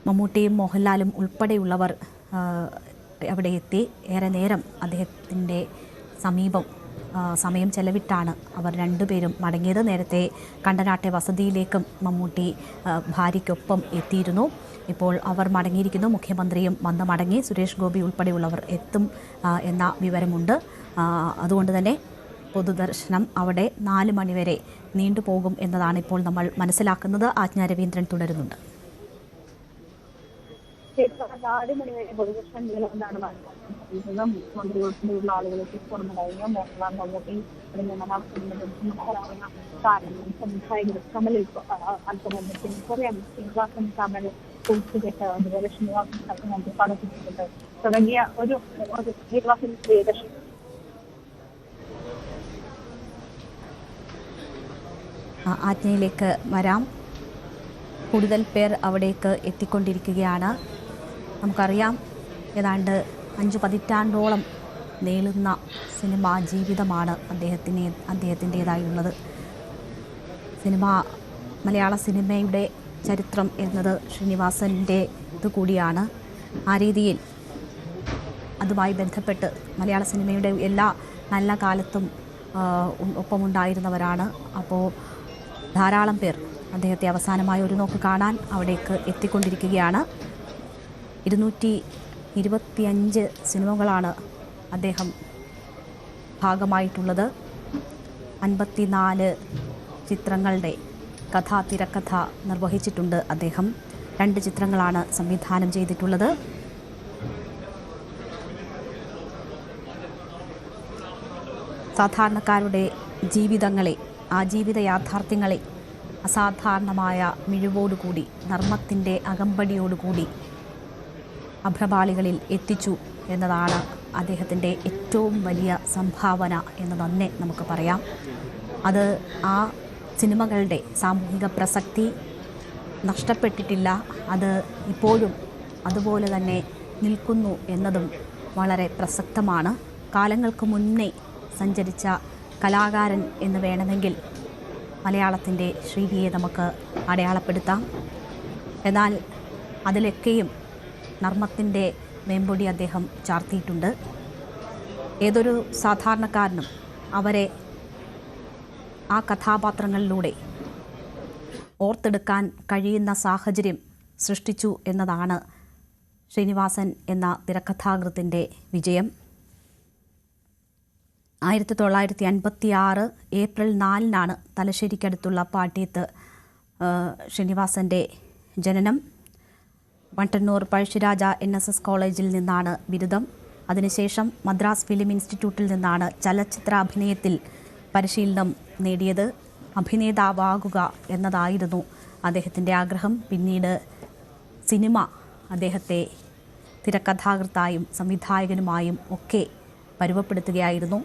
മമ്മൂട്ടിയും മോഹൻലാലും ഉൾപ്പെടെയുള്ളവർ അവിടെ എത്തി. ഏറെ നേരം അദ്ദേഹത്തിൻ്റെ സമയം ചെലവിട്ടാണ് അവർ രണ്ടുപേരും മടങ്ങിയത്. നേരത്തെ കണ്ടനാട്ടെ വസതിയിലേക്കും മമ്മൂട്ടി ഭാര്യയ്ക്കൊപ്പം എത്തിയിരുന്നു. ഇപ്പോൾ അവർ മടങ്ങിയിരിക്കുന്നു. മുഖ്യമന്ത്രിയും വന്ന് മടങ്ങി. സുരേഷ് ഗോപി ഉൾപ്പെടെയുള്ളവർ എത്തും എന്ന വിവരമുണ്ട്. അതുകൊണ്ട് തന്നെ പൊതുദർശനം അവിടെ 4 മണിവരെ നീണ്ടുപോകും എന്നതാണ് ഇപ്പോൾ നമ്മൾ മനസ്സിലാക്കുന്നത്. ആജ്ഞ രവീന്ദ്രൻ തുടരുന്നുണ്ട്. 4 മണിവരെ പൊതുദർശനം നീളുമെന്നാണ് മനസ്സിലാക്കുന്നത്. മുഖ്യമന്ത്രി ഉൾപ്പെടെയുള്ള ആളുകളൊക്കെ പുറമെ കഴിഞ്ഞു. മോഹൻലാൽ, മമ്മൂട്ടി സംവിധായകർ കമൽ അല്പനന്ദത്തിന് പറയാം ശ്രീനിവാസൻ, കമൽ, കൂട്ടുകെട്ട്, അതുപോലെ ശ്രീനിവാസൻ മന്ത്രി പടത്തിട്ട് തുടങ്ങിയ ഒരു ശ്രീനിവാസൻ പ്രിയദർശൻ ആജ്ഞയിലേക്ക് വരാം. കൂടുതൽ പേർ അവിടേക്ക് എത്തിക്കൊണ്ടിരിക്കുകയാണ്. നമുക്കറിയാം, ഏതാണ്ട് 5 പതിറ്റാണ്ടോളം നീളുന്ന സിനിമാ ജീവിതമാണ് അദ്ദേഹത്തിൻ്റേതായുള്ളത്. മലയാള സിനിമയുടെ ചരിത്രം എന്നത് ശ്രീനിവാസൻ്റെ കൂടിയാണ്. ആ രീതിയിൽ അതുമായി ബന്ധപ്പെട്ട് മലയാള സിനിമയുടെ എല്ലാ നല്ല കാലത്തും ഒപ്പമുണ്ടായിരുന്നവരാണ്. അപ്പോൾ ധാരാളം പേർ അദ്ദേഹത്തെ അവസാനമായി ഒരു നോക്ക് കാണാൻ അവിടേക്ക് എത്തിക്കൊണ്ടിരിക്കുകയാണ്. 225 സിനിമകളാണ് അദ്ദേഹം ഭാഗമായിട്ടുള്ളത്. 54 ചിത്രങ്ങളുടെ തിരക്കഥ നിർവഹിച്ചിട്ടുണ്ട് അദ്ദേഹം. 2 ചിത്രങ്ങളാണ് സംവിധാനം ചെയ്തിട്ടുള്ളത്. സാധാരണക്കാരുടെ ജീവിതങ്ങളെ, ആ ജീവിത യാഥാർത്ഥ്യങ്ങളെ അസാധാരണമായ മിഴിവോടുകൂടി, നർമ്മത്തിൻ്റെ അകമ്പടിയോടുകൂടി അഭ്രപാളികളിൽ എത്തിച്ചു എന്നതാണ് അദ്ദേഹത്തിൻ്റെ ഏറ്റവും വലിയ സംഭാവന എന്ന് തന്നെ നമുക്ക് പറയാം. അത് ആ സിനിമകളുടെ സാമൂഹിക പ്രസക്തി നഷ്ടപ്പെട്ടിട്ടില്ല. അത് ഇപ്പോഴും അതുപോലെ തന്നെ നിൽക്കുന്നു എന്നതും വളരെ പ്രസക്തമാണ്. കാലങ്ങൾക്ക് മുന്നേ സഞ്ചരിച്ച കലാകാരൻ എന്ന് വേണമെങ്കിൽ മലയാളത്തിൻ്റെ ശ്രീനിയെ നമുക്ക് അടയാളപ്പെടുത്താം. എന്നാൽ അതിലൊക്കെയും നർമ്മത്തിൻ്റെ മേമ്പൊടി അദ്ദേഹം ചാർത്തിയിട്ടുണ്ട്. ഏതൊരു സാധാരണക്കാരനും അവരെ ആ കഥാപാത്രങ്ങളിലൂടെ ഓർത്തെടുക്കാൻ കഴിയുന്ന സാഹചര്യം സൃഷ്ടിച്ചു എന്നതാണ് ശ്രീനിവാസൻ എന്ന തിരക്കഥാകൃത്തിൻ്റെ വിജയം. 1956 ഏപ്രിൽ 4-നാണ് തലശ്ശേരിക്കടുത്തുള്ള പാട്യത്ത് ശ്രീനിവാസൻ്റെ ജനനം. മട്ടന്നൂർ പഴശ്ശിരാജ NSS കോളേജിൽ നിന്നാണ് ബിരുദം. അതിനുശേഷം മദ്രാസ് ഫിലിം ഇൻസ്റ്റിറ്റ്യൂട്ടിൽ നിന്നാണ് ചലച്ചിത്രാഭിനയത്തിൽ പരിശീലനം നേടിയത്. അഭിനേതാവാകുക എന്നതായിരുന്നു അദ്ദേഹത്തിൻ്റെ ആഗ്രഹം. പിന്നീട് സിനിമ അദ്ദേഹത്തെ തിരക്കഥാകൃത്തായും സംവിധായകനുമായും ഒക്കെ പരുവപ്പെടുത്തുകയായിരുന്നു.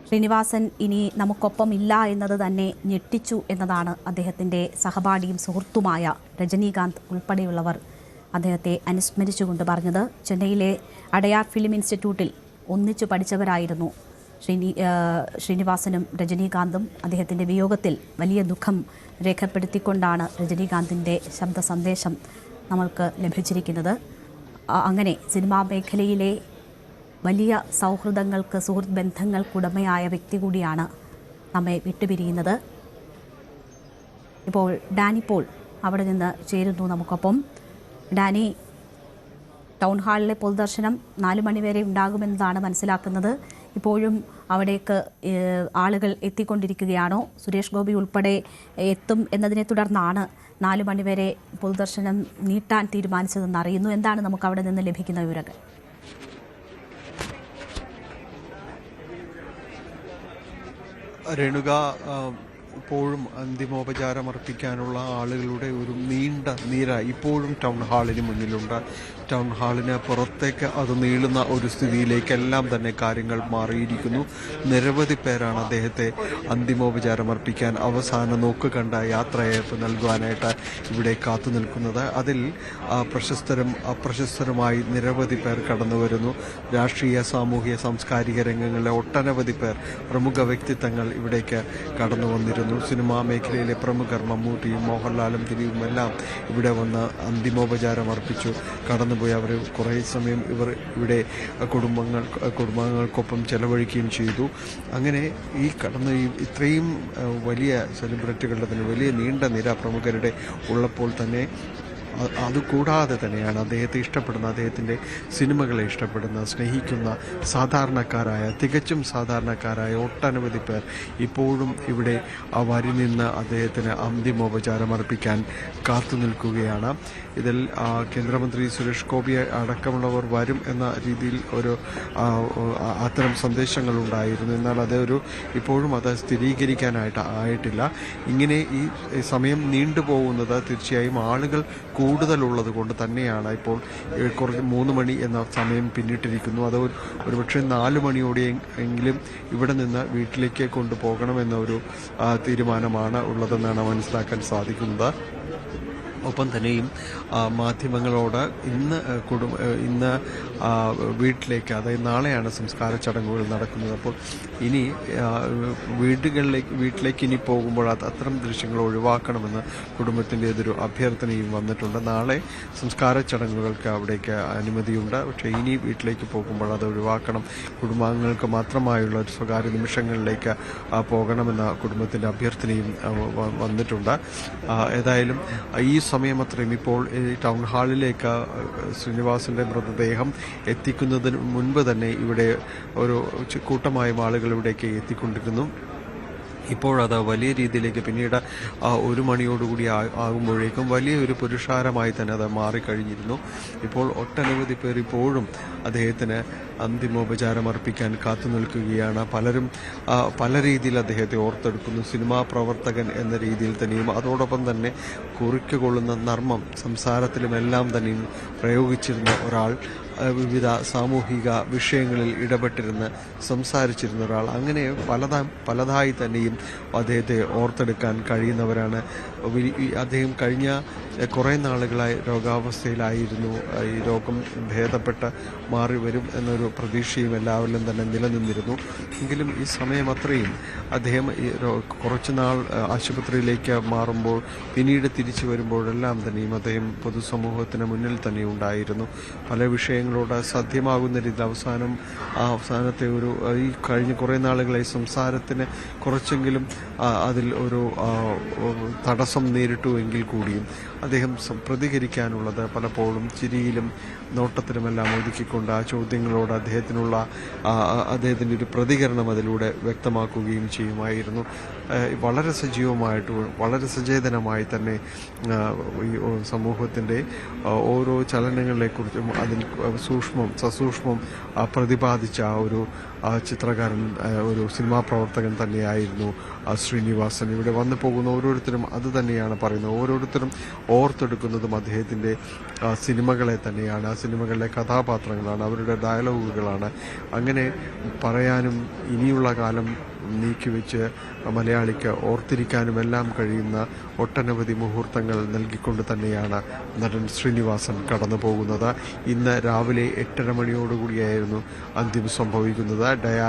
ശ്രീനിവാസൻ ഇനി നമുക്കൊപ്പം ഇല്ല എന്നത് തന്നെ ഞെട്ടിച്ചു എന്നതാണ് അദ്ദേഹത്തിൻ്റെ സഹപാഠിയും സുഹൃത്തുമായ രജനീകാന്ത് ഉൾപ്പെടെയുള്ളവർ അദ്ദേഹത്തെ അനുസ്മരിച്ചുകൊണ്ട് പറഞ്ഞത്. ചെന്നൈയിലെ അടയാർ ഫിലിം ഇൻസ്റ്റിറ്റ്യൂട്ടിൽ ഒന്നിച്ചു പഠിച്ചവരായിരുന്നു ശ്രീനിവാസനും രജനീകാന്തും. അദ്ദേഹത്തിൻ്റെ വിയോഗത്തിൽ വലിയ ദുഃഖം രേഖപ്പെടുത്തിക്കൊണ്ടാണ് രജനീകാന്തിൻ്റെ ശബ്ദ സന്ദേശം നമ്മൾക്ക് ലഭിച്ചിരിക്കുന്നത്. അങ്ങനെ സിനിമാ മേഖലയിലെ വലിയ സൗഹൃദങ്ങൾക്ക്, സുഹൃത്ത് ബന്ധങ്ങൾക്കുടമയായ വ്യക്തി കൂടിയാണ് നമ്മെ വിട്ടുപിരിയുന്നത്. ഇപ്പോൾ ഡാനി പോൾ അവിടെ നിന്ന് ചേരുന്നു നമുക്കൊപ്പം. ഡാനി, ടൗൺ ഹാളിലെ പൊതുദർശനം 4 മണിവരെ ഉണ്ടാകുമെന്നതാണ് മനസ്സിലാക്കുന്നത്. ഇപ്പോഴും അവിടേക്ക് ആളുകൾ എത്തിക്കൊണ്ടിരിക്കുകയാണോ? സുരേഷ് ഗോപി ഉൾപ്പെടെ എത്തും എന്നതിനെ തുടർന്നാണ് 4 മണിവരെ പൊതുദർശനം നീട്ടാൻ തീരുമാനിച്ചതെന്ന് അറിയുന്നു. എന്താണ് നമുക്ക് അവിടെ നിന്ന് ലഭിക്കുന്ന വിവരങ്ങൾ? രേണുക, ഇപ്പോഴും അന്തിമോപചാരം അർപ്പിക്കാനുള്ള ആളുകളുടെ ഒരു നീണ്ട നിര ഇപ്പോഴും ടൗൺ ഹാളിന് മുന്നിലുണ്ട്. ടൗൺ ഹാളിന് പുറത്തേക്ക് അത് നീളുന്ന ഒരു സ്ഥിതിയിലേക്കെല്ലാം തന്നെ കാര്യങ്ങൾ മാറിയിരിക്കുന്നു. നിരവധി പേരാണ് അദ്ദേഹത്തെ അന്തിമോപചാരം അർപ്പിക്കാൻ അവസാന നോക്ക് കണ്ട യാത്രയയപ്പ് നൽകുവാനായിട്ട് ഇവിടെ കാത്തു നിൽക്കുന്നത്. അതിൽ പ്രശസ്തരും അപ്രശസ്തരുമായി നിരവധി പേർ കടന്നു വരുന്നു. രാഷ്ട്രീയ, സാമൂഹിക, സാംസ്കാരിക രംഗങ്ങളിലെ ഒട്ടനവധി പേർ, പ്രമുഖ വ്യക്തിത്വങ്ങൾ ഇവിടേക്ക് കടന്നു വന്നിരുന്നു. എത്തിയിരുന്നു. സിനിമാ മേഖലയിലെ പ്രമുഖർ മമ്മൂട്ടിയും മോഹൻലാലും ദിലീപും എല്ലാം ഇവിടെ വന്ന് അന്തിമോപചാരം അർപ്പിച്ചു കടന്നുപോയി. അവർ കുറേ സമയം ഇവിടെ കുടുംബങ്ങൾക്കൊപ്പം ചെലവഴിക്കുകയും ചെയ്തു. അങ്ങനെ ഈ ഇത്രയും വലിയ സെലിബ്രിറ്റികളുടെ തന്നെ വലിയ നീണ്ട നിര പ്രമുഖരുടെ ഉള്ളപ്പോൾ തന്നെ അതുകൂടാതെ തന്നെയാണ് അദ്ദേഹത്തെ ഇഷ്ടപ്പെടുന്ന, അദ്ദേഹത്തിൻ്റെ സിനിമകളെ ഇഷ്ടപ്പെടുന്ന, സ്നേഹിക്കുന്ന തികച്ചും സാധാരണക്കാരായ ഒട്ടനവധി പേർ ഇപ്പോഴും ഇവിടെ വരി നിന്ന് അദ്ദേഹത്തിന് അന്തിമോപചാരം അർപ്പിക്കാൻ കാത്തു നിൽക്കുകയാണ്. ഇതിൽ കേന്ദ്രമന്ത്രി സുരേഷ് ഗോപി അടക്കമുള്ളവർ വരും എന്ന രീതിയിൽ അത്തരം സന്ദേശങ്ങളുണ്ടായിരുന്നു. എന്നാൽ ഇപ്പോഴും അത് സ്ഥിരീകരിക്കാനായിട്ട് ആയിട്ടില്ല. ഇങ്ങനെ ഈ സമയം നീണ്ടുപോകുന്നത് തീർച്ചയായും ആളുകൾ കൂടുതലുള്ളത് കൊണ്ട് തന്നെയാണ്. ഇപ്പോൾ 3 മണി എന്ന സമയം പിന്നിട്ടിരിക്കുന്നു. അത് ഒരുപക്ഷെ 4 മണിയോടെ എങ്കിലും ഇവിടെ നിന്ന് വീട്ടിലേക്ക് കൊണ്ടുപോകണമെന്ന ഒരു തീരുമാനമാണ് ഉള്ളതെന്നാണ് മനസ്സിലാക്കാൻ സാധിക്കുന്നത്. ഒപ്പം തന്നെയും മാധ്യമങ്ങളോട് ഇന്ന് വീട്ടിലേക്ക്, അതായത് നാളെയാണ് സംസ്കാര ചടങ്ങുകൾ നടക്കുന്നത്. അപ്പോൾ ഇനി വീട്ടിലേക്ക് ഇനി പോകുമ്പോൾ അത്തരം ദൃശ്യങ്ങൾ ഒഴിവാക്കണമെന്ന് കുടുംബത്തിൻ്റെ ഒരു അഭ്യർത്ഥനയും വന്നിട്ടുണ്ട്. നാളെ സംസ്കാര ചടങ്ങുകൾക്ക് അവിടേക്ക് അനുമതിയുണ്ട്. പക്ഷേ ഇനി വീട്ടിലേക്ക് പോകുമ്പോൾ അത് ഒഴിവാക്കണം, കുടുംബാംഗങ്ങൾക്ക് മാത്രമായുള്ള ഒരു സ്വകാര്യ നിമിഷങ്ങളിലേക്ക് പോകണമെന്ന കുടുംബത്തിൻ്റെ അഭ്യർത്ഥനയും വന്നിട്ടുണ്ട്. ഏതായാലും ഈ സമയം അത്രയും ഇപ്പോൾ ടൗൺ ഹാളിലേക്ക് ശ്രീനിവാസന്റെ മൃതദേഹം എത്തിക്കുന്നതിന് മുൻപ് തന്നെ ഇവിടെ ഒരു കൂട്ടമായും ആളുകൾ ഇവിടേക്ക് എത്തിക്കൊണ്ടിരുന്നു. ഇപ്പോഴത് വലിയ രീതിയിലേക്ക് പിന്നീട് 1 മണിയോടുകൂടി ആകുമ്പോഴേക്കും വലിയൊരു പുരുഷാരമായി തന്നെ അത് മാറിക്കഴിഞ്ഞിരുന്നു. ഇപ്പോൾ ഒട്ടനവധി പേർ ഇപ്പോഴും അദ്ദേഹത്തിന് അന്തിമോപചാരം അർപ്പിക്കാൻ കാത്തു നിൽക്കുകയാണ്. പലരും പല രീതിയിൽ അദ്ദേഹത്തെ ഓർത്തെടുക്കുന്നു. സിനിമാ പ്രവർത്തകൻ എന്ന രീതിയിൽ തന്നെയും അതോടൊപ്പം തന്നെ കുറിക്കുകൊള്ളുന്ന നർമ്മം സംസാരത്തിലുമെല്ലാം തന്നെയും പ്രയോഗിച്ചിരുന്ന ഒരാൾ, വിവിധ സാമൂഹിക വിഷയങ്ങളിൽ ഇടപെട്ടിരുന്ന് സംസാരിച്ചിരുന്ന ഒരാൾ, അങ്ങനെ പലതായി തന്നെയും അദ്ദേഹത്തെ ഓർത്തെടുക്കാൻ കഴിയുന്നവരാണ്. അദ്ദേഹം കഴിഞ്ഞ കുറേ നാളുകളായി രോഗാവസ്ഥയിലായിരുന്നു. ഈ രോഗം ഭേദപ്പെട്ട് മാറി വരും എന്നൊരു പ്രതീക്ഷയും എല്ലാവരിലും തന്നെ നിലനിന്നിരുന്നു. എങ്കിലും ഈ സമയം അത്രയും അദ്ദേഹം കുറച്ചുനാൾ ആശുപത്രിയിലേക്ക് മാറുമ്പോൾ പിന്നീട് തിരിച്ചു വരുമ്പോഴെല്ലാം തന്നെയും അദ്ദേഹം പൊതുസമൂഹത്തിന് മുന്നിൽ തന്നെ ഉണ്ടായിരുന്നു. പല വിഷയങ്ങളോട് സാധ്യമാകുന്ന രീതിയിൽ അവസാനത്തെ ഈ കഴിഞ്ഞ കുറേ നാളുകളായി സംസാരത്തിന് കുറച്ചെങ്കിലും അതിൽ ഒരു തടസ്സം നേരിട്ടുവെങ്കിൽ കൂടിയും അദ്ദേഹം പ്രതികരിക്കാനുള്ളത് പലപ്പോഴും ചിരിയിലും നോട്ടത്തിലുമെല്ലാം ഒതുക്കിക്കൊണ്ട് ആ ചോദ്യങ്ങളോട് അദ്ദേഹത്തിൻ്റെ ഒരു പ്രതികരണം അതിലൂടെ വ്യക്തമാക്കുകയും ചെയ്യുമായിരുന്നു. വളരെ സജീവമായിട്ട് വളരെ സചേതനമായി തന്നെ ഈ സമൂഹത്തിൻ്റെ ഓരോ ചലനങ്ങളെക്കുറിച്ചും അതിൽ സസൂക്ഷ്മം പ്രതിപാദിച്ച ഒരു ചിത്രകാരൻ, ഒരു സിനിമാ പ്രവർത്തകൻ തന്നെയായിരുന്നു ശ്രീനിവാസൻ. ഇവിടെ വന്നു പോകുന്ന ഓരോരുത്തരും അത് തന്നെയാണ് പറയുന്നത്. ഓരോരുത്തരും ഓർത്തെടുക്കുന്നതും അദ്ദേഹത്തിൻ്റെ സിനിമകളെ തന്നെയാണ്, ആ സിനിമകളിലെ കഥാപാത്രങ്ങളാണ്, അവരുടെ ഡയലോഗുകളാണ്. അങ്ങനെ പറയാനും ഇനിയുള്ള കാലം നീക്കിവെച്ച് മലയാളിക്ക് ഓർത്തിരിക്കാനുമെല്ലാം കഴിയുന്ന ഒട്ടനവധി മുഹൂർത്തങ്ങൾ നൽകിക്കൊണ്ട് തന്നെയാണ് നടൻ ശ്രീനിവാസൻ കടന്നു പോകുന്നത്. ഇന്ന് രാവിലെ 8:30 മണിയോടുകൂടിയായിരുന്നു അന്ത്യം സംഭവിക്കുന്നത്.